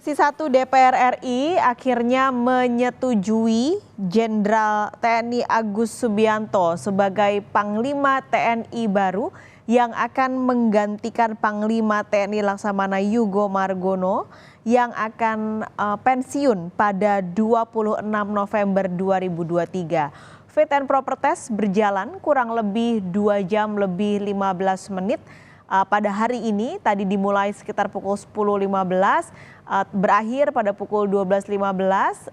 Komisi 1 DPR RI akhirnya menyetujui Jenderal TNI Agus Subianto sebagai Panglima TNI baru yang akan menggantikan Panglima TNI Laksamana Yugo Margono yang akan pensiun pada 26 November 2023. Fit and proper test berjalan kurang lebih 2 jam lebih 15 menit. Pada hari ini tadi dimulai sekitar pukul 10.15, berakhir pada pukul 12.15.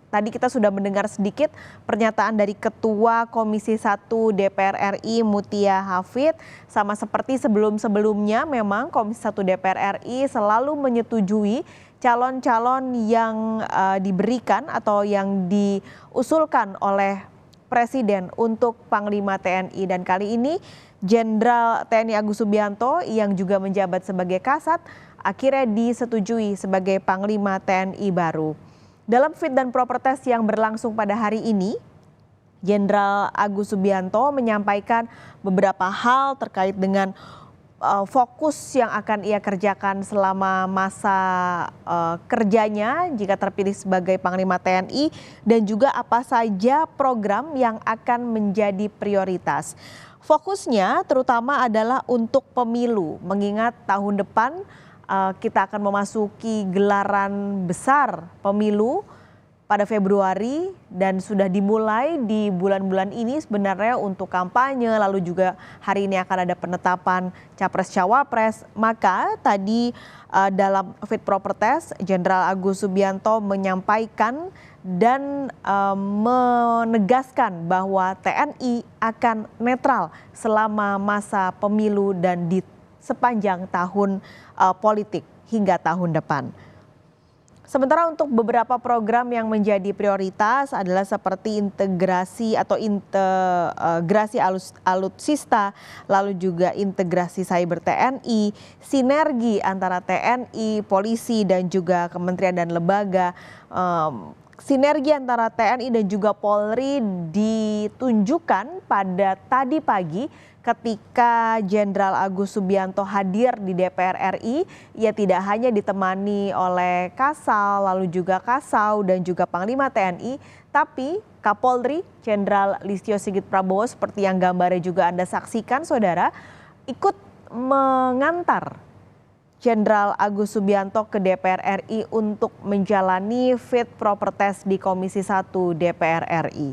Tadi kita sudah mendengar sedikit pernyataan dari Ketua Komisi 1 DPR RI Mutia Hafid. Sama seperti sebelum-sebelumnya memang Komisi 1 DPR RI selalu menyetujui calon-calon yang diberikan atau yang diusulkan oleh Presiden untuk Panglima TNI, dan kali ini Jenderal TNI Agus Subianto yang juga menjabat sebagai Kasat akhirnya disetujui sebagai Panglima TNI baru. Dalam fit dan proper test yang berlangsung pada hari ini, Jenderal Agus Subianto menyampaikan beberapa hal terkait dengan fokus yang akan ia kerjakan selama masa kerjanya jika terpilih sebagai Panglima TNI, dan juga apa saja program yang akan menjadi prioritas. Fokusnya terutama adalah untuk pemilu, mengingat tahun depan kita akan memasuki gelaran besar pemilu pada Februari, dan sudah dimulai di bulan-bulan ini sebenarnya untuk kampanye, lalu juga hari ini akan ada penetapan Capres-Cawapres. Maka tadi dalam fit proper test Jenderal Agus Subianto menyampaikan dan menegaskan bahwa TNI akan netral selama masa pemilu dan di sepanjang tahun politik hingga tahun depan. Sementara untuk beberapa program yang menjadi prioritas adalah seperti integrasi alutsista, lalu juga integrasi cyber TNI, sinergi antara TNI, polisi dan juga kementerian dan lembaga. Sinergi antara TNI dan juga Polri ditunjukkan pada tadi pagi ketika Jenderal Agus Subianto hadir di DPR RI. Ia tidak hanya ditemani oleh Kasal, lalu juga Kasau dan juga Panglima TNI, tapi Kapolri Jenderal Listio Sigit Prabowo seperti yang gambarnya juga Anda saksikan saudara, ikut mengantar Jenderal Agus Subianto ke DPR RI untuk menjalani fit proper test di Komisi 1 DPR RI.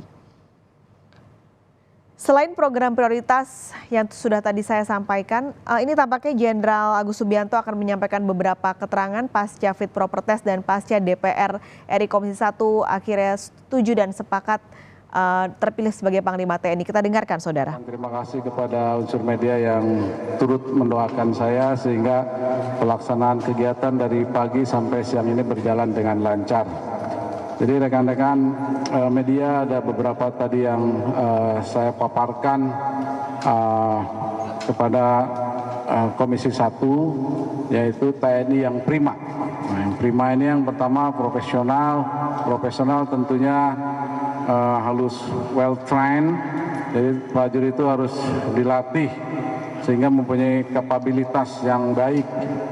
Selain program prioritas yang sudah tadi saya sampaikan, ini tampaknya Jenderal Agus Subianto akan menyampaikan beberapa keterangan pasca fit proper test dan pasca DPR RI Komisi 1 akhirnya setuju dan sepakat terpilih sebagai Panglima TNI. Kita dengarkan saudara. Terima kasih kepada unsur media yang turut mendoakan saya sehingga pelaksanaan kegiatan dari pagi sampai siang ini berjalan dengan lancar. Jadi rekan-rekan media, ada beberapa tadi yang saya paparkan kepada Komisi 1, yaitu TNI yang prima. Nah, yang prima ini yang pertama profesional tentunya harus well trained, jadi prajurit itu harus dilatih sehingga mempunyai kapabilitas yang baik,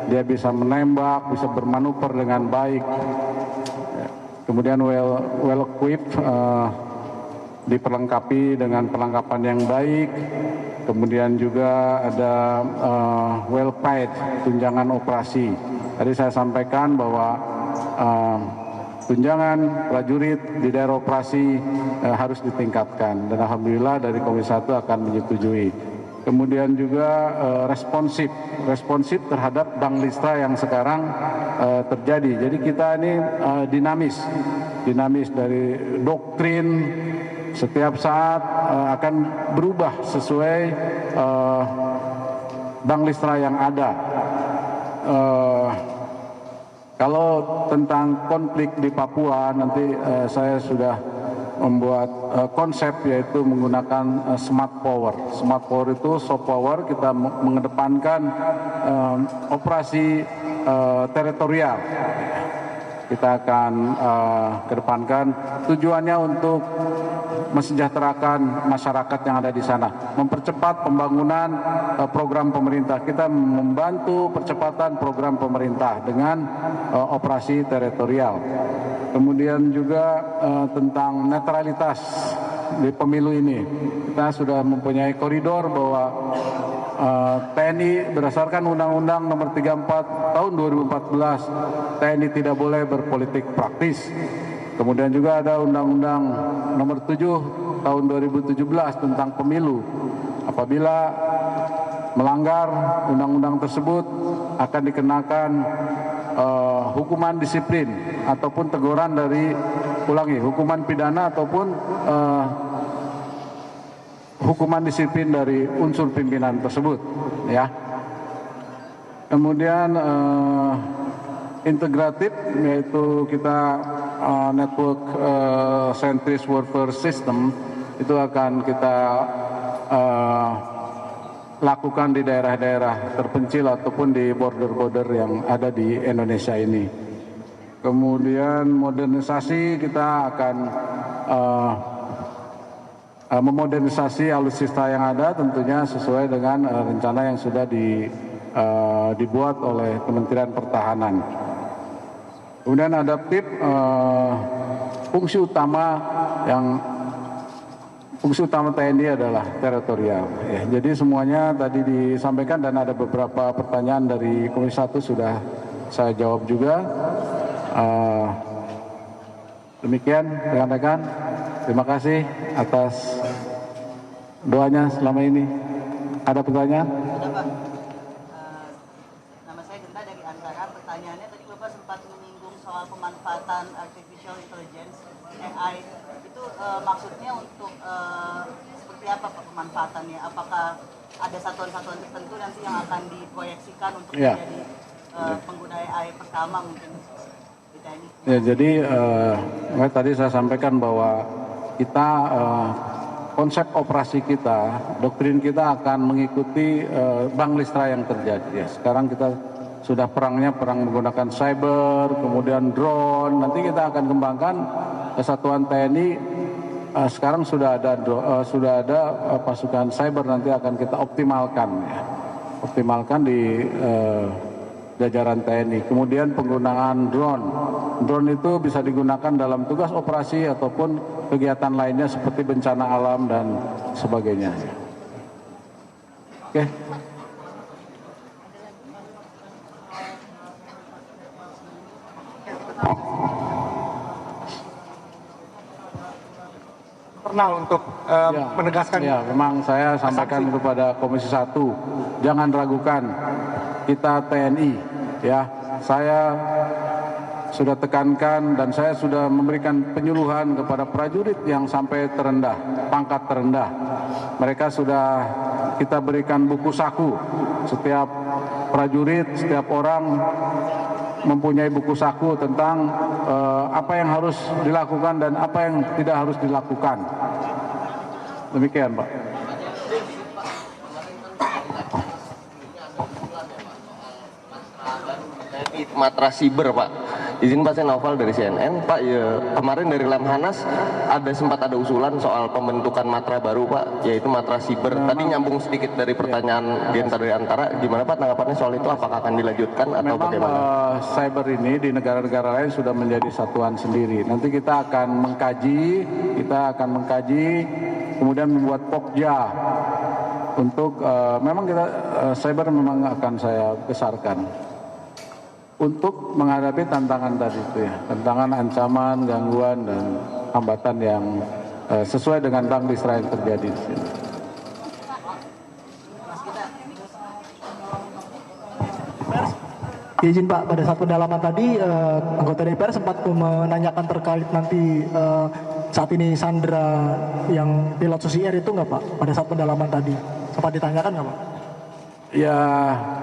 dia bisa menembak, bisa bermanuver dengan baik. Kemudian well equipped, diperlengkapi dengan perlengkapan yang baik. Kemudian juga ada well paid, tunjangan operasi. Tadi saya sampaikan bahwa tunjangan prajurit di daerah operasi harus ditingkatkan, dan alhamdulillah dari Komisi 1 akan menyetujui. Kemudian juga responsif terhadap Banglistra yang sekarang terjadi. Jadi kita ini dinamis dari doktrin setiap saat akan berubah sesuai Banglistra yang ada. Kalau tentang konflik di Papua, nanti saya sudah membuat konsep, yaitu menggunakan smart power. Smart power itu soft power, kita mengedepankan operasi teritorial. kita akan kedepankan. Tujuannya untuk mesejahterakan masyarakat yang ada di sana, mempercepat pembangunan program pemerintah. Kita membantu percepatan program pemerintah dengan operasi teritorial. Kemudian juga tentang netralitas di pemilu ini, kita sudah mempunyai koridor bahwa TNI berdasarkan Undang-Undang Nomor 34 Tahun 2014, TNI tidak boleh berpolitik praktis. Kemudian juga ada Undang-Undang Nomor 7 Tahun 2017 tentang pemilu. Apabila melanggar undang-undang tersebut akan dikenakan hukuman disiplin ataupun teguran dari hukuman pidana ataupun hukuman disiplin dari unsur pimpinan tersebut, ya. Kemudian integratif, yaitu kita network centris warfare system itu akan kita lakukan di daerah-daerah terpencil ataupun di border-border yang ada di Indonesia ini. Kemudian modernisasi, kita akan memodernisasi alutsista yang ada tentunya sesuai dengan rencana yang sudah dibuat oleh Kementerian Pertahanan. Kemudian adaptif, fungsi utama TNI adalah teritorial. Ya, jadi semuanya tadi disampaikan dan ada beberapa pertanyaan dari Komisi 1 sudah saya jawab juga. Demikian rekan-rekan, terima kasih atas doanya selama ini. Ada pertanyaan? Ada Pak. Nama saya Genta dari Antara. Pertanyaannya tadi Bapak sempat menyinggung soal pemanfaatan artificial intelligence AI. Itu maksudnya untuk seperti apa Pak pemanfaatannya? Apakah ada satuan-satuan tertentu nanti yang akan diproyeksikan untuk menjadi pengguna AI pertama mungkin di TNI? Ya, jadi tadi saya sampaikan bahwa kita konsep operasi kita, doktrin kita akan mengikuti Bang Listra yang terjadi. Ya, sekarang kita sudah perang menggunakan cyber, kemudian drone. Nanti kita akan kembangkan kesatuan TNI. Sekarang sudah ada pasukan cyber, nanti akan kita optimalkan, ya. Optimalkan di jajaran TNI. Kemudian penggunaan drone. Drone itu bisa digunakan dalam tugas operasi ataupun kegiatan lainnya seperti bencana alam dan sebagainya. Oke. Internal untuk menegaskan. Ya, memang saya sampaikan kepada Komisi 1, jangan ragukan kita TNI, ya. Saya sudah tekankan dan saya sudah memberikan penyuluhan kepada prajurit yang sampai terendah, pangkat terendah. Mereka sudah kita berikan buku saku. Setiap prajurit, setiap orang mempunyai buku saku tentang apa yang harus dilakukan dan apa yang tidak harus dilakukan. Demikian, Pak. Matra siber, Pak. Izin Pak, saya Noval dari CNN. Pak, ya, kemarin dari Lemhanas sempat ada usulan soal pembentukan matra baru, Pak, yaitu matra siber. Tadi nyambung sedikit dari pertanyaan Genta dari Antara. Gimana Pak tanggapannya soal itu? Apakah akan dilanjutkan atau bagaimana? Cyber ini di negara-negara lain sudah menjadi satuan sendiri. Nanti kita akan mengkaji, kemudian membuat pokja untuk memang kita cyber memang akan saya besarkan untuk menghadapi tantangan tadi itu, ya, tantangan, ancaman, gangguan dan hambatan yang sesuai dengan Bang Listra yang terjadi di sini. Izin Pak, pada saat pendalaman tadi anggota DPR sempat menanyakan terkait nanti saat ini Sandra yang pilot Susi Air itu nggak Pak? Pada saat pendalaman tadi sempat ditanyakan nggak Pak? Ya,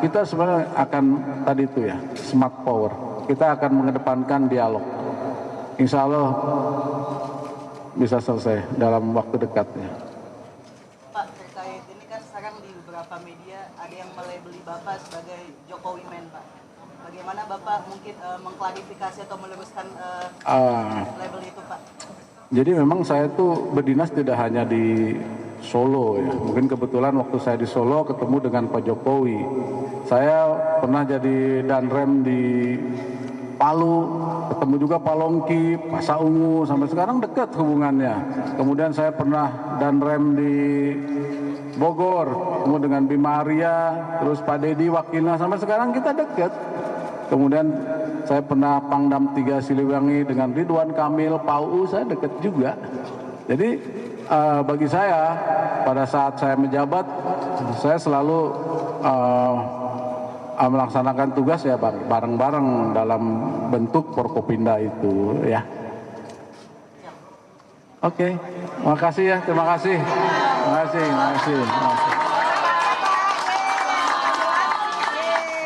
kita sebenarnya akan tadi itu, ya, smart power. Kita akan mengedepankan dialog. Insya Allah bisa selesai dalam waktu dekat, ya. Pak, terkait ini kan sekarang di beberapa media ada yang melabeli Bapak sebagai Jokowi Man, Pak. Bagaimana Bapak mungkin mengklarifikasi atau meluruskan label itu, Pak? Jadi memang saya tuh berdinas tidak hanya di Solo ya. Mungkin kebetulan waktu saya di Solo ketemu dengan Pak Jokowi. Saya pernah jadi danrem di Palu, ketemu juga Pak Longki, Pak Saungu, sampai sekarang dekat hubungannya. Kemudian saya pernah danrem di Bogor, ketemu dengan Bima Arya, terus Pak Dedi wakilnya, sampai sekarang kita dekat. Kemudian saya pernah Pangdam 3 Siliwangi dengan Ridwan Kamil, Pak UU, saya dekat juga. Jadi bagi saya pada saat saya menjabat, saya selalu melaksanakan tugas ya bareng-bareng dalam bentuk Forkopimda itu ya. Oke, makasih ya, terima kasih. Terima kasih.